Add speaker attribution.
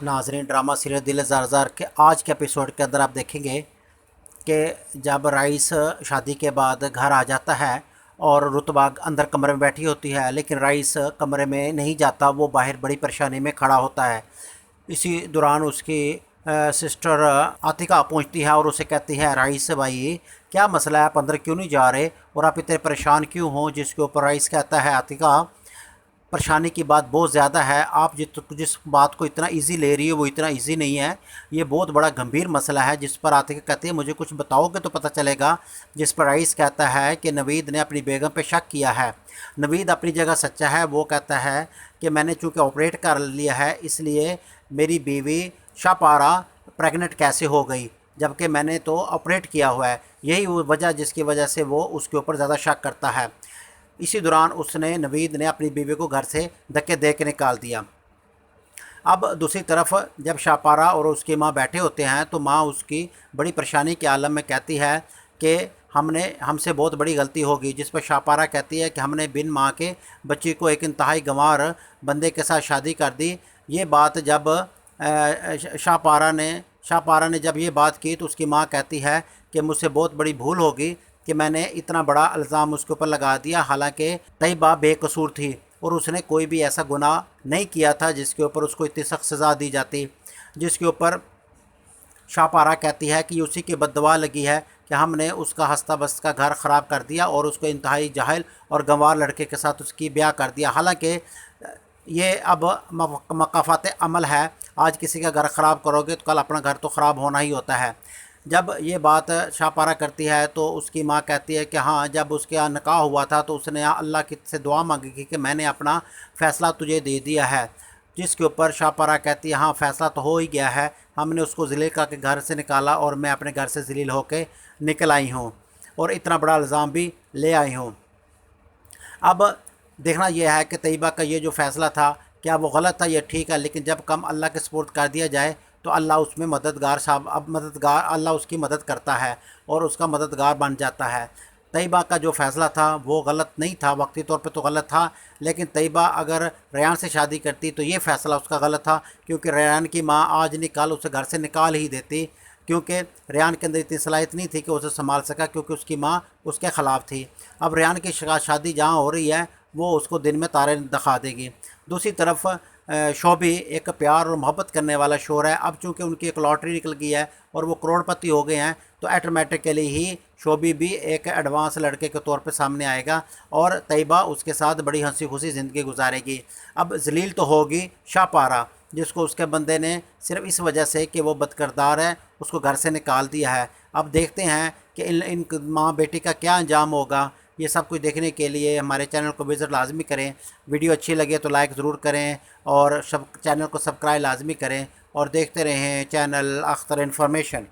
Speaker 1: नाजरीन, drama serial दिल ज़ार ज़ार के आज के एपिसोड के अंदर आप देखेंगे कि जब राइस शादी के बाद घर आ जाता है और रुतबा अंदर कमरे में बैठी होती है, लेकिन राइस कमरे में नहीं जाता, वो बाहर बड़ी परेशानी में खड़ा होता है। इसी दौरान उसकी सिस्टर आतिका पहुंचती है और उसे कहती है, राइस भाई क्या मसला है, आप अंदर क्यों नहीं जा रहे और आप इतने परेशान क्यों हो? जिसके ऊपर राइस कहता है, आतिका परेशानी की बात बहुत ज़्यादा है, आप जिस बात को इतना इजी ले रही हो वो इतना इजी नहीं है, ये बहुत बड़ा गंभीर मसला है। जिस पर आतिका कहती है, मुझे कुछ बताओगे तो पता चलेगा। जिस पर रईस कहता है कि नवीद ने अपनी बेगम पे शक किया है। नवीद अपनी जगह सच्चा है, वो कहता है कि मैंने चूँकि ऑपरेट कर लिया है इसलिए मेरी बीवी शापारा प्रेग्नेंट कैसे हो गई, जबकि मैंने तो ऑपरेट किया हुआ है। यही वो वजह जिसकी वजह से वो उसके ऊपर ज़्यादा शक करता है। इसी दौरान उसने नवीद ने अपनी बीवी को घर से धक्के दे के निकाल दिया। अब दूसरी तरफ जब शापारा और उसकी माँ बैठे होते हैं तो माँ उसकी बड़ी परेशानी के आलम में कहती है कि हमसे बहुत बड़ी गलती होगी। जिस पर शापारा कहती है कि हमने बिन माँ के बच्ची को एक इंतहाई गंवार बंदे के साथ शादी कर दी। ये बात जब शाहपारा ने जब ये बात की तो उसकी माँ कहती है कि मुझसे बहुत बड़ी भूल होगी कि मैंने इतना बड़ा इल्ज़ाम उसके ऊपर लगा दिया, हालांकि तैयबा बेकसूर थी और उसने कोई भी ऐसा गुनाह नहीं किया था जिसके ऊपर उसको इतनी सख्त सज़ा दी जाती। जिसके ऊपर शाहपारा कहती है कि उसी की बददुआ लगी है कि हमने उसका हंसता बसता घर ख़राब कर दिया और उसको इंतहाई जाहिल और गंवार लड़के के साथ उसकी ब्याह कर दिया। हालांकि ये अब मकाफ़ात अमल है, आज किसी का घर ख़राब करोगे तो कल अपना घर तो ख़राब होना ही होता है। जब ये बात शाहपारा करती है तो उसकी माँ कहती है कि हाँ, जब उसके यहाँ निकाह हुआ था तो उसने अल्लाह की से दुआ मांगी थी कि मैंने अपना फ़ैसला तुझे दे दिया है। जिसके ऊपर शाहपारा कहती है, हाँ फ़ैसला तो हो ही गया है, हमने उसको ज़लील के घर से निकाला और मैं अपने घर से ज़लील होकर निकल आई हूँ और इतना बड़ा इल्ज़ाम भी ले आई हूँ। अब देखना यह है कि तैयबा का ये जो फ़ैसला था, क्या वो गलत था या ठीक है, लेकिन जब कम अल्लाह के सपुर्द कर दिया जाए तो अल्लाह उसमें मददगार अल्लाह उसकी मदद करता है और उसका मददगार बन जाता है। तैयबा का जो फ़ैसला था वो गलत नहीं था, वक्ती तौर पे तो गलत था, लेकिन तैयबा अगर रेयान से शादी करती तो ये फ़ैसला उसका गलत था, क्योंकि रेयान की माँ आज निकाल उसे घर से निकाल ही देती, क्योंकि रेयान के अंदर इतनी सलाहियत नहीं थी कि उसे संभाल सका, क्योंकि उसकी माँ उसके ख़िलाफ़ थी। अब रेयान की शादी जहाँ हो रही है वो उसको दिन में तारे दिखा देगी। दूसरी तरफ शोभी एक प्यार और मोहब्बत करने वाला शोर है। अब चूँकि उनकी एक लॉटरी निकल गई है और वो करोड़पति हो गए हैं तो ऑटोमेटिकली ही शोभी भी एक एडवांस लड़के के तौर पे सामने आएगा और तैयबा उसके साथ बड़ी हंसी खुशी ज़िंदगी गुजारेगी। अब जलील तो होगी शाहपारा, जिसको उसके बंदे ने सिर्फ इस वजह से कि वो बदकिरदार है उसको घर से निकाल दिया है। अब देखते हैं कि इन माँ बेटी का क्या अंजाम होगा। ये सब कुछ देखने के लिए हमारे चैनल को विज़िट लाजमी करें। वीडियो अच्छी लगे तो लाइक ज़रूर करें और चैनल को सब्सक्राइब लाजमी करें और देखते रहें चैनल अख्तर इन्फॉर्मेशन।